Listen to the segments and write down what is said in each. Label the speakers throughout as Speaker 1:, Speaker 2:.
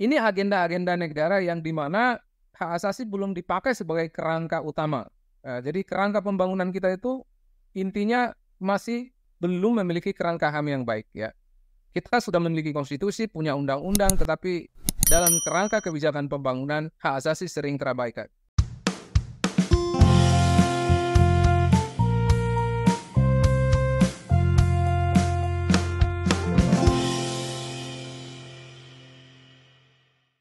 Speaker 1: Ini agenda-agenda negara yang di mana hak asasi belum dipakai sebagai kerangka utama. Jadi kerangka pembangunan kita itu intinya masih belum memiliki kerangka HAM yang baik ya. Kita sudah memiliki konstitusi, punya undang-undang, tetapi dalam kerangka kebijakan pembangunan hak asasi sering terabaikan.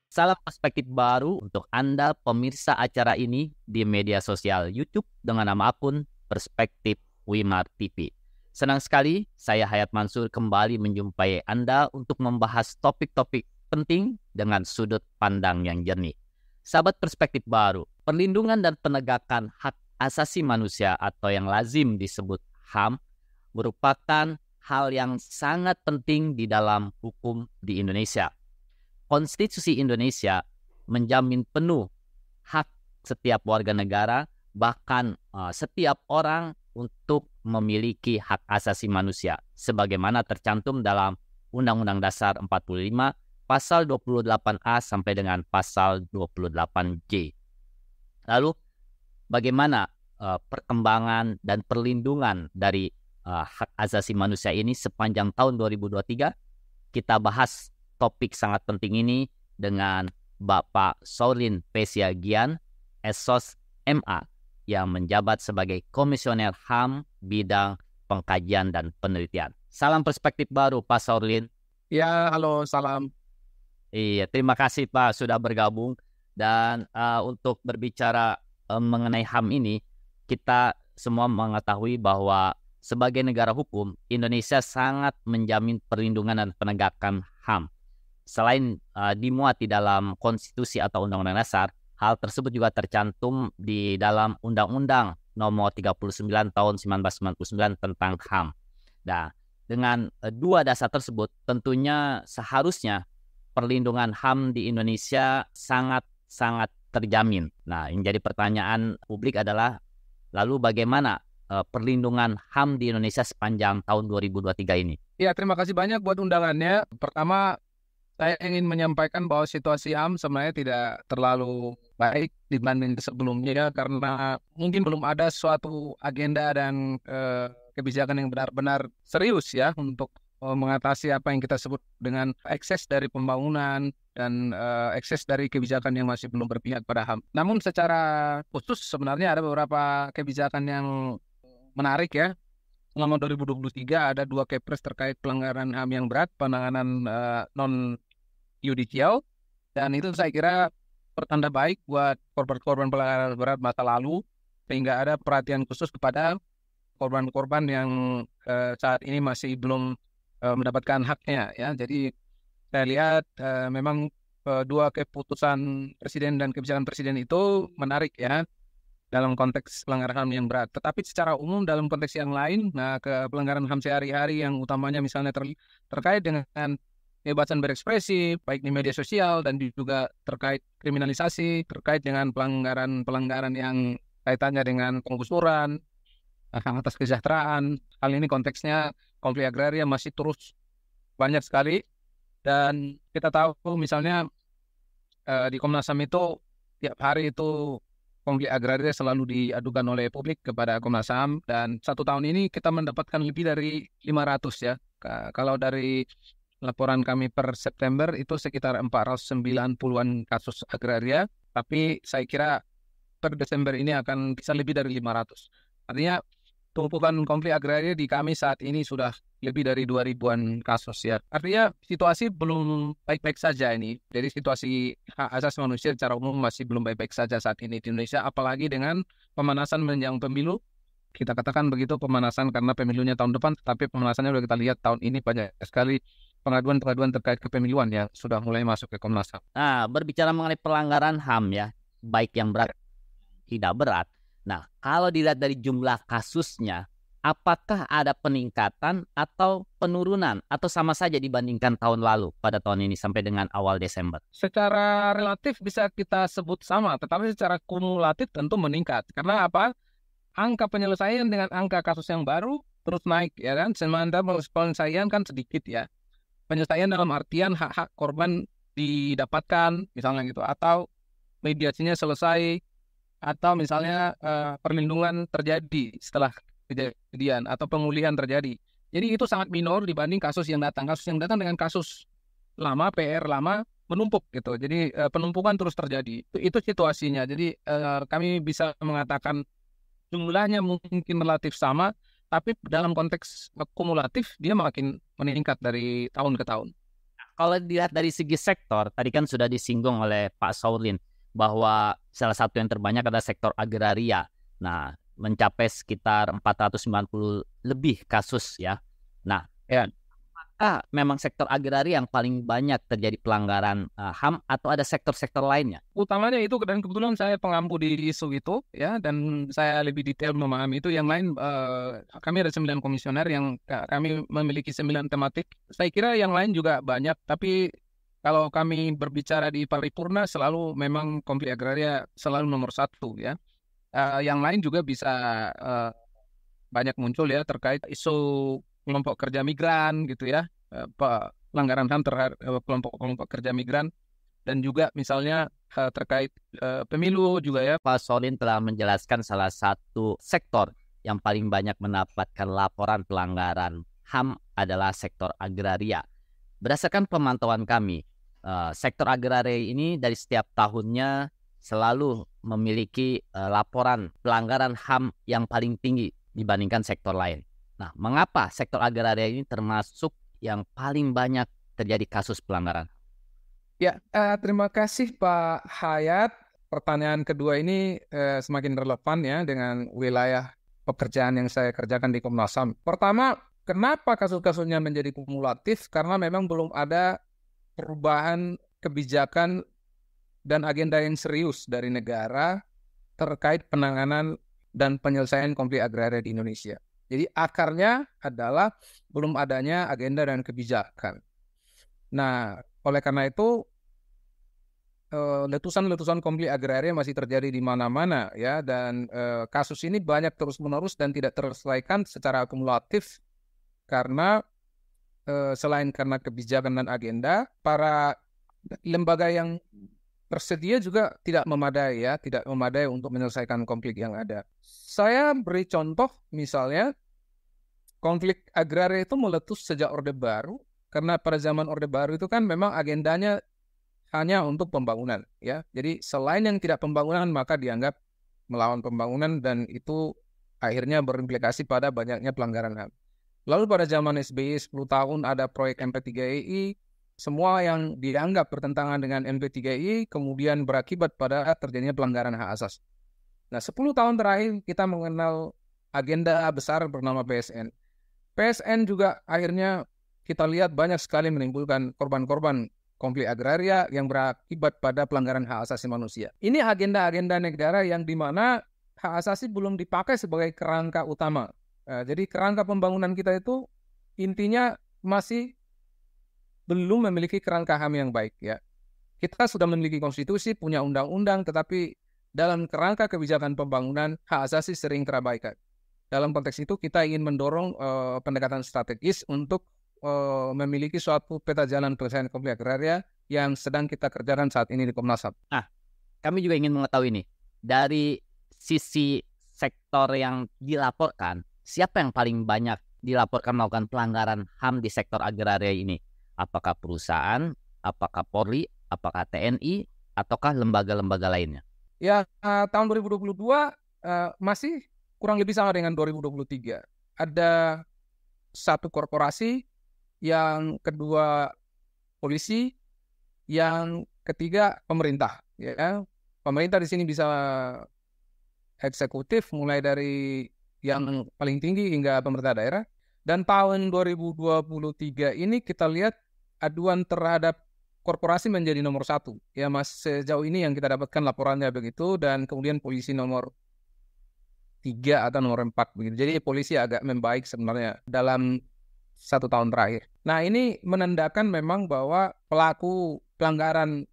Speaker 2: Salam perspektif baru untuk Anda pemirsa acara ini di media sosial YouTube dengan nama akun Perspektif Wimar TV. Senang sekali saya Hayat Mansur kembali menjumpai Anda untuk membahas topik-topik penting dengan sudut pandang yang jernih. Sahabat perspektif baru, perlindungan dan penegakan hak asasi manusia atau yang lazim disebut HAM merupakan hal yang sangat penting di dalam hukum di Indonesia. Konstitusi Indonesia menjamin penuh hak setiap warga negara, bahkan setiap orang untuk memiliki hak asasi manusia, sebagaimana tercantum dalam Undang-Undang Dasar 45, pasal 28A sampai dengan pasal 28J. Lalu, bagaimana perkembangan dan perlindungan dari hak asasi manusia ini sepanjang tahun 2023? Kita bahas topik sangat penting ini dengan Bapak Saurlin Pesiagian, Esos MA, yang menjabat sebagai Komisioner HAM bidang pengkajian dan penelitian. Salam perspektif baru, Pak Saurlin.
Speaker 1: Ya, halo, salam.
Speaker 2: Iya, terima kasih Pak sudah bergabung. Dan untuk berbicara mengenai HAM ini, kita semua mengetahui bahwa sebagai negara hukum, Indonesia sangat menjamin perlindungan dan penegakan HAM. Selain dimuat di dalam konstitusi atau undang-undang dasar, hal tersebut juga tercantum di dalam Undang-Undang Nomor 39 Tahun 1999 tentang HAM. Nah, dengan dua dasar tersebut, tentunya seharusnya perlindungan HAM di Indonesia sangat terjamin. Nah, yang jadi pertanyaan publik adalah, lalu bagaimana perlindungan HAM di Indonesia sepanjang tahun 2023 ini?
Speaker 1: Ya, terima kasih banyak buat undangannya. Pertama, saya ingin menyampaikan bahwa situasi HAM sebenarnya tidak terlalu baik dibanding sebelumnya karena mungkin belum ada suatu agenda dan kebijakan yang benar-benar serius ya untuk mengatasi apa yang kita sebut dengan ekses dari pembangunan dan ekses dari kebijakan yang masih belum berpihak pada HAM. Namun secara khusus sebenarnya ada beberapa kebijakan yang menarik ya. Selama 2023 ada 2 Kepres terkait pelanggaran HAM yang berat, penanganan non-yudisial, dan itu saya kira pertanda baik buat korban-korban pelanggaran berat masa lalu, sehingga ada perhatian khusus kepada korban-korban yang saat ini masih belum mendapatkan haknya ya. Jadi saya lihat memang 2 keputusan presiden dan kebijakan presiden itu menarik ya dalam konteks pelanggaran HAM yang berat. Tetapi secara umum dalam konteks yang lain, nah ke pelanggaran HAM sehari-hari yang utamanya misalnya terkait dengan kebebasan berekspresi, baik di media sosial dan juga terkait kriminalisasi, terkait dengan pelanggaran yang kaitannya dengan penggusuran, hak atas kesejahteraan. Hal ini konteksnya konflik agraria masih terus banyak sekali. Dan kita tahu misalnya di Komnas HAM itu tiap hari itu konflik agraria selalu diadukan oleh publik kepada Komnas HAM, dan 1 tahun ini kita mendapatkan lebih dari 500 ya. Kalau dari laporan kami per September itu sekitar 490-an kasus agraria, tapi saya kira per Desember ini akan bisa lebih dari 500. Artinya tumpukan konflik agraria di kami saat ini sudah lebih dari 2.000-an kasus ya. Artinya situasi belum baik-baik saja ini. Jadi situasi hak asasi manusia secara umum masih belum baik-baik saja saat ini di Indonesia, apalagi dengan pemanasan menjelang pemilu. Kita katakan begitu, pemanasan karena pemilunya tahun depan, tetapi pemanasannya sudah kita lihat tahun ini banyak sekali pengaduan-pengaduan terkait kepemiluan yang sudah mulai masuk ke Komnas HAM.
Speaker 2: Nah, berbicara mengenai pelanggaran HAM ya, baik yang berat, tidak berat. Nah, kalau dilihat dari jumlah kasusnya, apakah ada peningkatan atau penurunan atau sama saja dibandingkan tahun lalu pada tahun ini sampai dengan awal Desember?
Speaker 1: Secara relatif bisa kita sebut sama, tetapi secara kumulatif tentu meningkat. Karena apa? Angka penyelesaian dengan angka kasus yang baru terus naik ya kan. Sementara penyelesaian kan sedikit ya. Penyelesaian dalam artian hak-hak korban didapatkan misalnya gitu, atau mediasinya selesai, atau misalnya perlindungan terjadi setelah kejadian atau pemulihan terjadi. Jadi itu sangat minor dibanding kasus yang datang. Kasus yang datang dengan kasus lama, PR lama menumpuk gitu. Jadi penumpukan terus terjadi. Itu situasinya. Jadi kami bisa mengatakan jumlahnya mungkin relatif sama, tapi dalam konteks kumulatif dia makin meningkat dari tahun ke tahun.
Speaker 2: Kalau dilihat dari segi sektor, tadi kan sudah disinggung oleh Pak Saulin bahwa salah satu yang terbanyak adalah sektor agraria. Nah, mencapai sekitar 490 lebih kasus ya. Nah,
Speaker 1: Ya.
Speaker 2: memang sektor agraria yang paling banyak terjadi pelanggaran HAM atau ada sektor-sektor lainnya?
Speaker 1: Utamanya itu, dan kebetulan saya pengampu di isu itu ya, dan saya lebih detail memahami itu. Yang lain kami ada 9 komisioner yang kami memiliki 9 tematik. Saya kira yang lain juga banyak, tapi kalau kami berbicara di paripurna selalu memang konflik agraria selalu nomor 1 ya. Yang lain juga bisa banyak muncul ya terkait isu kelompok kerja migran gitu ya, pelanggaran HAM terhadap kelompok kerja migran, dan juga misalnya terkait pemilu juga ya.
Speaker 2: Pak Saulin telah menjelaskan salah satu sektor yang paling banyak mendapatkan laporan pelanggaran HAM adalah sektor agraria. Berdasarkan pemantauan kami, sektor agraria ini dari setiap tahunnya selalu memiliki laporan pelanggaran HAM yang paling tinggi dibandingkan sektor lain. Nah, mengapa sektor agraria ini termasuk yang paling banyak terjadi kasus pelanggaran?
Speaker 1: Ya, terima kasih Pak Hayat. Pertanyaan kedua ini semakin relevan ya dengan wilayah pekerjaan yang saya kerjakan di Komnas HAM. Pertama, kenapa kasus-kasusnya menjadi kumulatif? Karena memang belum ada perubahan kebijakan dan agenda yang serius dari negara terkait penanganan dan penyelesaian konflik agraria di Indonesia. Jadi akarnya adalah belum adanya agenda dan kebijakan. Nah, oleh karena itu letusan-letusan konflik agraria masih terjadi di mana-mana ya, dan kasus ini banyak terus-menerus dan tidak terselesaikan secara akumulatif karena selain karena kebijakan dan agenda, para lembaga yang tersedia juga tidak memadai ya, tidak memadai untuk menyelesaikan konflik yang ada. Saya beri contoh misalnya konflik agraria itu meletus sejak Orde Baru, karena pada zaman Orde Baru itu kan memang agendanya hanya untuk pembangunan ya. Jadi selain yang tidak pembangunan maka dianggap melawan pembangunan, dan itu akhirnya berimplikasi pada banyaknya pelanggaran HAM. Lalu pada zaman SBY 10 tahun ada proyek MP3I, semua yang dianggap bertentangan dengan MP3I kemudian berakibat pada terjadinya pelanggaran hak asasi. Nah, 10 tahun terakhir kita mengenal agenda besar bernama PSN. PSN juga akhirnya kita lihat banyak sekali menimbulkan korban-korban konflik agraria yang berakibat pada pelanggaran hak asasi manusia. Ini agenda-agenda negara yang dimana hak asasi belum dipakai sebagai kerangka utama. Jadi kerangka pembangunan kita itu intinya masih belum memiliki kerangka HAM yang baik ya. Kita sudah memiliki konstitusi, punya undang-undang, tetapi dalam kerangka kebijakan pembangunan hak asasi sering terabaikan. Dalam konteks itu kita ingin mendorong pendekatan strategis untuk memiliki suatu peta jalan penyelesaian konflik agraria yang sedang kita kerjakan saat ini di Komnas HAM.
Speaker 2: Nah, kami juga ingin mengetahui nih, dari sisi sektor yang dilaporkan, siapa yang paling banyak dilaporkan melakukan pelanggaran HAM di sektor agraria ini? Apakah perusahaan, apakah Polri, apakah TNI, ataukah lembaga-lembaga lainnya?
Speaker 1: Ya, tahun 2022 masih kurang lebih sama dengan 2023. Ada satu korporasi, yang kedua polisi, yang ketiga pemerintah. Ya, pemerintah di sini bisa eksekutif mulai dari yang paling tinggi hingga pemerintah daerah. Dan tahun 2023 ini kita lihat aduan terhadap korporasi menjadi nomor 1. Ya, mas, sejauh ini yang kita dapatkan laporannya begitu, dan kemudian polisi nomor 3 atau nomor 4 begitu. Jadi polisi agak membaik sebenarnya dalam 1 tahun terakhir. Nah, ini menandakan memang bahwa pelaku pelanggaran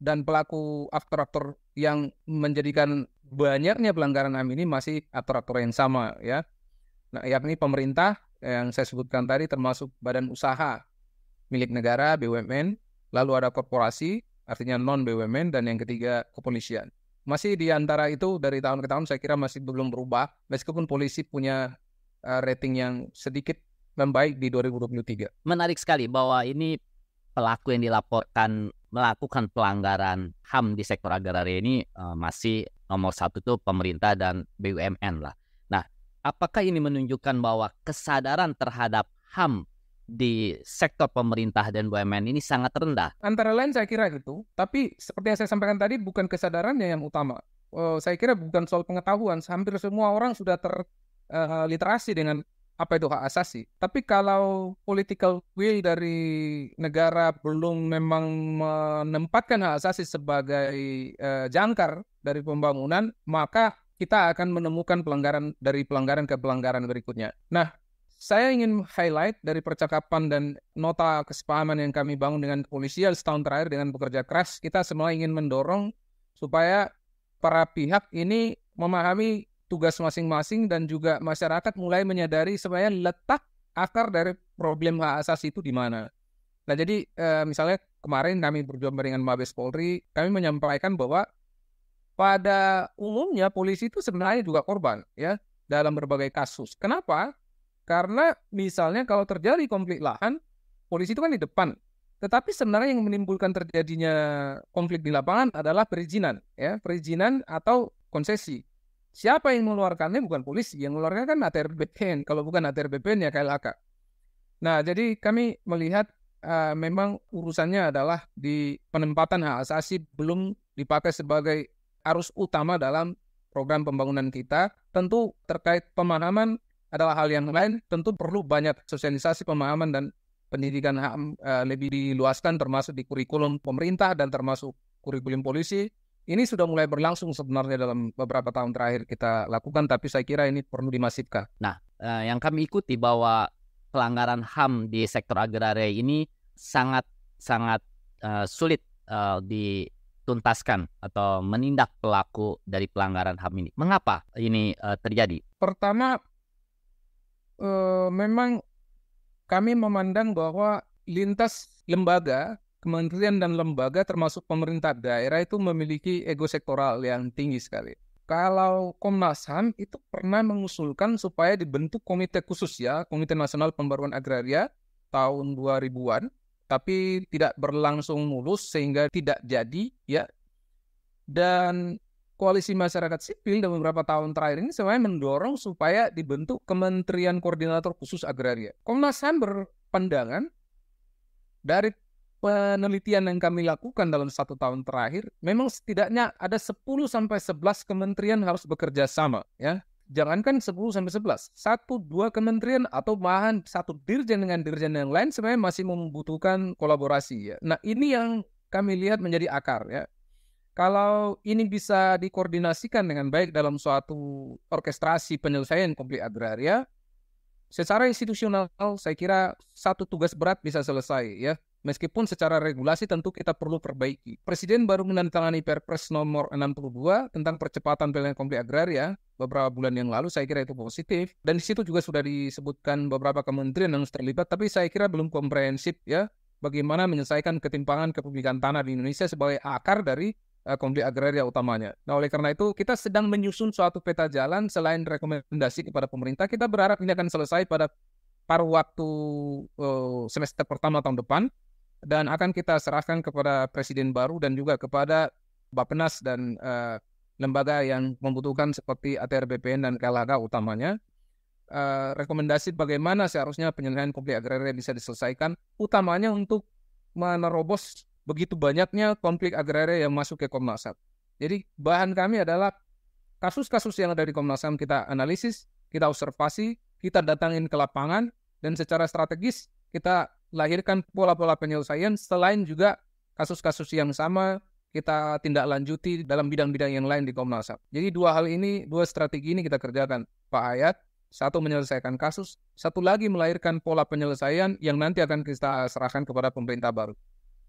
Speaker 1: dan pelaku aktor-aktor yang menjadikan banyaknya pelanggaran HAM ini masih aktor-aktor yang sama ya. Nah, yakni pemerintah yang saya sebutkan tadi, termasuk badan usaha milik negara, BUMN, lalu ada korporasi, artinya non-BUMN, dan yang ketiga kepolisian. Masih di antara itu dari tahun ke tahun saya kira masih belum berubah, meskipun polisi punya rating yang sedikit membaik di 2023.
Speaker 2: Menarik sekali bahwa ini pelaku yang dilaporkan melakukan pelanggaran HAM di sektor agraria ini masih nomor satu tuh pemerintah dan BUMN lah. Nah, apakah ini menunjukkan bahwa kesadaran terhadap HAM di sektor pemerintah dan BUMN ini sangat rendah?
Speaker 1: Antara lain saya kira itu, tapi seperti yang saya sampaikan tadi bukan kesadarannya yang utama. Saya kira bukan soal pengetahuan, hampir semua orang sudah terliterasi dengan apa itu hak asasi. Tapi kalau political will dari negara belum memang menempatkan hak asasi sebagai jangkar dari pembangunan, maka kita akan menemukan pelanggaran ke pelanggaran berikutnya. Nah, saya ingin highlight dari percakapan dan nota kesepahaman yang kami bangun dengan kepolisian setahun terakhir dengan bekerja keras. Kita semua ingin mendorong supaya para pihak ini memahami tugas masing-masing dan juga masyarakat mulai menyadari sebenarnya letak akar dari problem hak asasi itu di mana. Nah, jadi misalnya kemarin kami berjumpa dengan Mabes Polri, kami menyampaikan bahwa pada umumnya polisi itu sebenarnya juga korban ya dalam berbagai kasus. Kenapa? Karena misalnya kalau terjadi konflik lahan, polisi itu kan di depan. Tetapi sebenarnya yang menimbulkan terjadinya konflik di lapangan adalah perizinan, ya, perizinan atau konsesi. Siapa yang mengeluarkannya? Bukan polisi, yang mengeluarkan kan ATR BPN. Kalau bukan ATR BPN ya KLHK. Nah, jadi kami melihat memang urusannya adalah di penempatan hak asasi belum dipakai sebagai arus utama dalam program pembangunan kita. Tentu terkait pemahaman adalah hal yang lain, tentu perlu banyak sosialisasi pemahaman dan pendidikan HAM lebih diluaskan termasuk di kurikulum pemerintah dan termasuk kurikulum polisi. Ini sudah mulai berlangsung sebenarnya dalam beberapa tahun terakhir kita lakukan, tapi saya kira ini perlu dimasifkan.
Speaker 2: Nah, yang kami ikuti bahwa pelanggaran HAM di sektor agraria ini sangat sulit dituntaskan atau menindak pelaku dari pelanggaran HAM ini. Mengapa ini terjadi?
Speaker 1: Pertama, memang kami memandang bahwa lintas lembaga, kementerian dan lembaga termasuk pemerintah daerah itu memiliki ego sektoral yang tinggi sekali. Kalau Komnas HAM itu pernah mengusulkan supaya dibentuk komite khusus ya, Komite Nasional Pembaruan Agraria tahun 2000-an, tapi tidak berlangsung mulus sehingga tidak jadi ya. Dan koalisi masyarakat sipil dalam beberapa tahun terakhir ini sebenarnya mendorong supaya dibentuk Kementerian Koordinator Khusus Agraria. Komnas HAM berpandangan dari penelitian yang kami lakukan dalam 1 tahun terakhir, memang setidaknya ada 10-11 kementerian harus bekerja sama. Ya. Jangankan 10-11, 1-2 kementerian atau bahkan satu dirjen dengan dirjen yang lain sebenarnya masih membutuhkan kolaborasi. Ya. Nah, ini yang kami lihat menjadi akar. Ya. Kalau ini bisa dikoordinasikan dengan baik dalam suatu orkestrasi penyelesaian konflik agraria, secara institusional saya kira satu tugas berat bisa selesai ya. Meskipun secara regulasi tentu kita perlu perbaiki. Presiden baru menandatangani Perpres nomor 62 tentang percepatan penyelesaian konflik agraria beberapa bulan yang lalu, saya kira itu positif. Dan di situ juga sudah disebutkan beberapa kementerian yang terlibat, tapi saya kira belum komprehensif ya bagaimana menyelesaikan ketimpangan kepemilikan tanah di Indonesia sebagai akar dari konflik agraria utamanya. Nah, oleh karena itu kita sedang menyusun suatu peta jalan selain rekomendasi kepada pemerintah. Kita berharap ini akan selesai pada paruh waktu semester pertama tahun depan dan akan kita serahkan kepada presiden baru dan juga kepada Bappenas dan lembaga yang membutuhkan seperti ATR BPN dan KLHK utamanya. Rekomendasi bagaimana seharusnya penyelesaian konflik agraria bisa diselesaikan, utamanya untuk menerobos begitu banyaknya konflik agraria yang masuk ke Komnas HAM. Jadi bahan kami adalah kasus-kasus yang ada di Komnas HAM kita analisis, kita observasi, kita datangin ke lapangan, dan secara strategis kita lahirkan pola-pola penyelesaian selain juga kasus-kasus yang sama kita tindak lanjuti dalam bidang-bidang yang lain di Komnas HAM. Jadi dua strategi ini kita kerjakan, Pak Hayat. Satu, menyelesaikan kasus, satu lagi melahirkan pola penyelesaian yang nanti akan kita serahkan kepada pemerintah baru.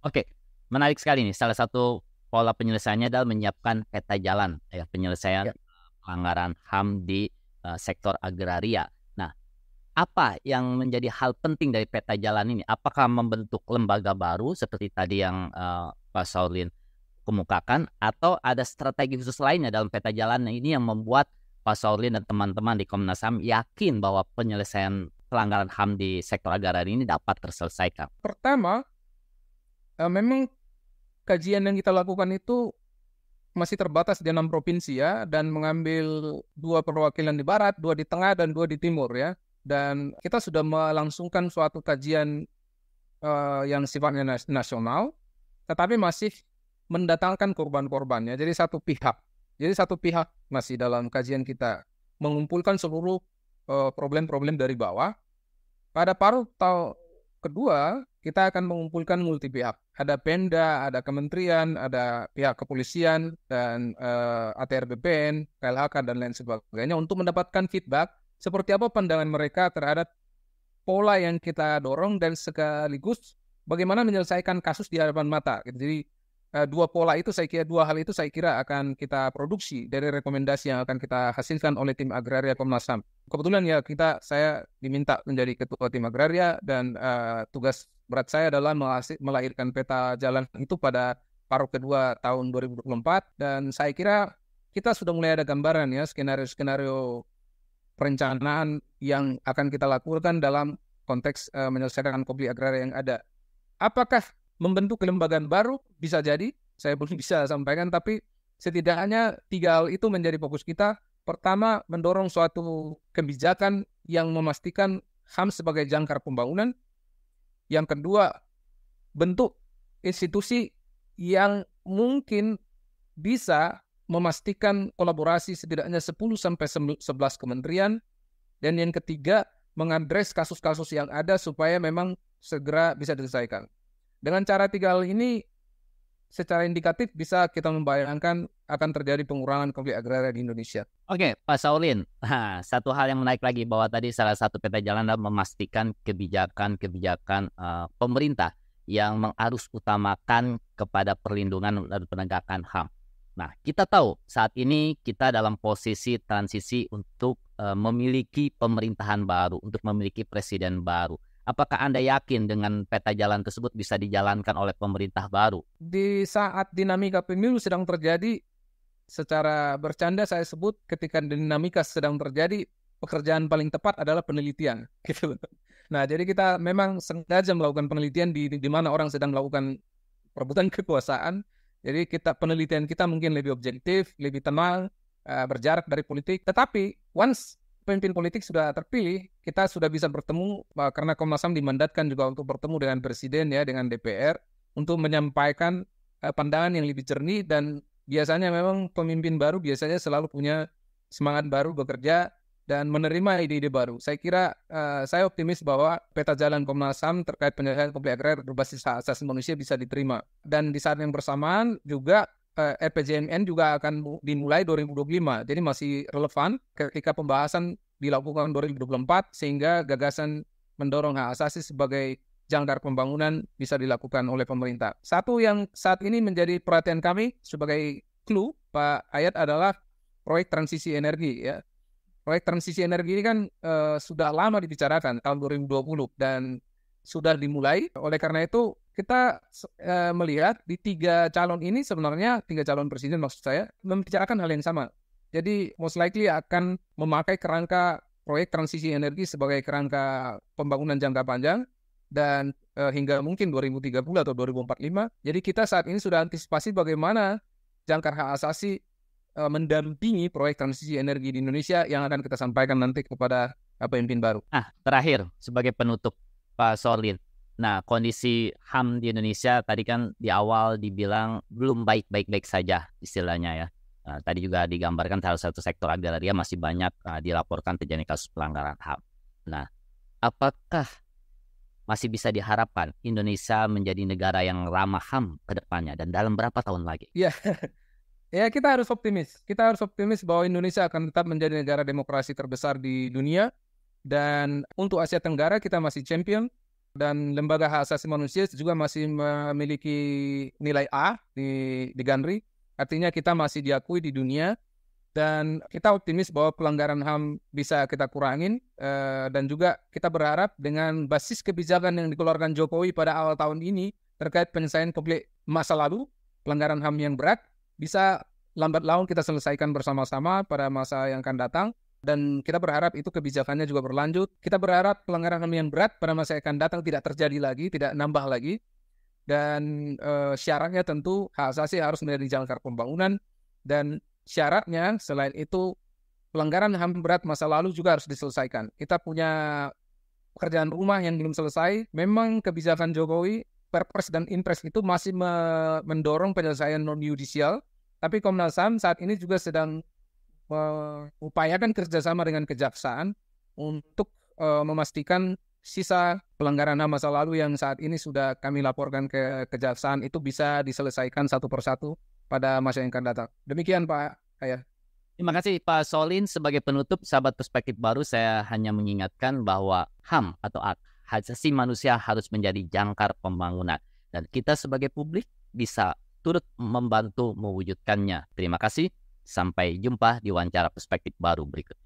Speaker 2: Oke. Menarik sekali nih, salah satu pola penyelesaiannya adalah menyiapkan peta jalan ya penyelesaian pelanggaran HAM di sektor agraria. Nah, Apa yang menjadi hal penting dari peta jalan ini? Apakah membentuk lembaga baru seperti tadi yang Pak Saulin kemukakan, atau ada strategi khusus lainnya dalam peta jalan ini yang membuat Pak Saulin dan teman-teman di Komnas HAM yakin bahwa penyelesaian pelanggaran HAM di sektor agraria ini dapat terselesaikan?
Speaker 1: Pertama, memang kajian yang kita lakukan itu masih terbatas di 6 provinsi ya, dan mengambil 2 perwakilan di barat, 2 di tengah, dan 2 di timur ya. Dan kita sudah melangsungkan suatu kajian yang sifatnya nasional, tetapi masih mendatangkan korban-korbannya. Jadi satu pihak masih dalam kajian kita mengumpulkan seluruh problem-problem dari bawah. Pada paruh tahun kedua, kita akan mengumpulkan multi pihak. Ada Pemda, ada kementerian, ada pihak kepolisian, dan ATR BPN, KLHK, dan lain sebagainya untuk mendapatkan feedback seperti apa pandangan mereka terhadap pola yang kita dorong dan sekaligus bagaimana menyelesaikan kasus di hadapan mata. Jadi dua hal itu saya kira akan kita produksi dari rekomendasi yang akan kita hasilkan oleh tim agraria Komnas HAM. Kebetulan ya saya diminta menjadi ketua tim agraria, dan tugas berat saya adalah melahirkan peta jalan itu pada paruh kedua tahun 2024, dan saya kira kita sudah mulai ada gambaran ya skenario-skenario perencanaan yang akan kita lakukan dalam konteks menyelesaikan konflik agraria yang ada. Apakah membentuk kelembagaan baru? Bisa jadi, saya belum bisa sampaikan, tapi setidaknya 3 hal itu menjadi fokus kita. Pertama, mendorong suatu kebijakan yang memastikan HAM sebagai jangkar pembangunan. Yang kedua, bentuk institusi yang mungkin bisa memastikan kolaborasi setidaknya 10-11 kementerian. Dan yang ketiga, mengadres kasus-kasus yang ada supaya memang segera bisa diselesaikan. Dengan cara 3 hal ini, secara indikatif bisa kita membayangkan akan terjadi pengurangan konflik agraria di Indonesia.
Speaker 2: Oke, Pak Saulin. Satu hal yang menarik lagi bahwa tadi salah satu peta jalan adalah memastikan kebijakan pemerintah yang mengarus utamakan kepada perlindungan dan penegakan HAM. Nah, kita tahu saat ini kita dalam posisi transisi untuk memiliki pemerintahan baru, untuk memiliki presiden baru. Apakah Anda yakin dengan peta jalan tersebut bisa dijalankan oleh pemerintah baru?
Speaker 1: Di saat dinamika pemilu sedang terjadi, secara bercanda saya sebut ketika dinamika sedang terjadi, pekerjaan paling tepat adalah penelitian. Gitu. Nah, jadi kita memang sengaja melakukan penelitian di mana orang sedang melakukan perebutan kekuasaan. Jadi penelitian kita mungkin lebih objektif, lebih tenang, berjarak dari politik. Tetapi once pemimpin politik sudah terpilih, kita sudah bisa bertemu, karena Komnas HAM dimandatkan juga untuk bertemu dengan Presiden ya, dengan DPR, untuk menyampaikan pandangan yang lebih jernih. Dan biasanya memang pemimpin baru biasanya selalu punya semangat baru bekerja dan menerima ide-ide baru. Saya kira saya optimis bahwa peta jalan Komnas HAM terkait penyelesaian konflik agraria berbasis hak asasi manusia bisa diterima. Dan di saat yang bersamaan juga RPJMN juga akan dimulai 2025. Jadi masih relevan ketika pembahasan dilakukan 2024, sehingga gagasan mendorong hak asasi sebagai jangkar pembangunan bisa dilakukan oleh pemerintah. Satu yang saat ini menjadi perhatian kami sebagai clue, Pak Ayat, adalah proyek transisi energi ya. Proyek transisi energi ini kan sudah lama dibicarakan tahun 2020 dan sudah dimulai. Oleh karena itu kita melihat di 3 calon ini sebenarnya 3 calon presiden maksud saya membicarakan hal yang sama. Jadi most likely akan memakai kerangka proyek transisi energi sebagai kerangka pembangunan jangka panjang dan hingga mungkin 2030 atau 2045. Jadi kita saat ini sudah antisipasi bagaimana jangkar hak asasi mendampingi proyek transisi energi di Indonesia yang akan kita sampaikan nanti kepada pemimpin baru.
Speaker 2: Terakhir sebagai penutup, Pak Saulin. Nah, kondisi HAM di Indonesia tadi kan di awal dibilang belum baik-baik saja istilahnya ya. Tadi juga digambarkan salah satu sektor agraria masih banyak dilaporkan terjadi kasus pelanggaran HAM. Nah, apakah masih bisa diharapkan Indonesia menjadi negara yang ramah HAM ke depannya dan dalam berapa tahun lagi?
Speaker 1: Ya, kita harus optimis. Kita harus optimis bahwa Indonesia akan tetap menjadi negara demokrasi terbesar di dunia. Dan untuk Asia Tenggara kita masih champion. Dan lembaga hak asasi manusia juga masih memiliki nilai A di Gandri. Artinya kita masih diakui di dunia. Dan kita optimis bahwa pelanggaran HAM bisa kita kurangin, dan juga kita berharap dengan basis kebijakan yang dikeluarkan Jokowi pada awal tahun ini terkait penyelesaian konflik masa lalu, pelanggaran HAM yang berat, bisa lambat laun kita selesaikan bersama-sama pada masa yang akan datang. Dan kita berharap itu kebijakannya juga berlanjut. Kita berharap pelanggaran HAM yang berat pada masa yang akan datang tidak terjadi lagi, tidak nambah lagi. Dan syaratnya tentu hak asasi harus menjadi jangkar pembangunan. Dan syaratnya selain itu pelanggaran HAM berat masa lalu juga harus diselesaikan. Kita punya pekerjaan rumah yang belum selesai. Memang kebijakan Jokowi, Perpres dan Impres itu masih mendorong penyelesaian non-yudisial. Tapi Komnas HAM saat ini juga sedang mengupayakan kerjasama dengan kejaksaan untuk memastikan sisa pelanggaran HAM masa lalu yang saat ini sudah kami laporkan ke kejaksaan itu bisa diselesaikan satu persatu pada masa yang akan datang. Demikian Pak Ayah.
Speaker 2: Terima kasih Pak Solin. Sebagai penutup, sahabat Perspektif Baru, saya hanya mengingatkan bahwa HAM atau hak asasi manusia harus menjadi jangkar pembangunan. Dan kita sebagai publik bisa turut membantu mewujudkannya. Terima kasih. Sampai jumpa di wawancara Perspektif Baru berikutnya.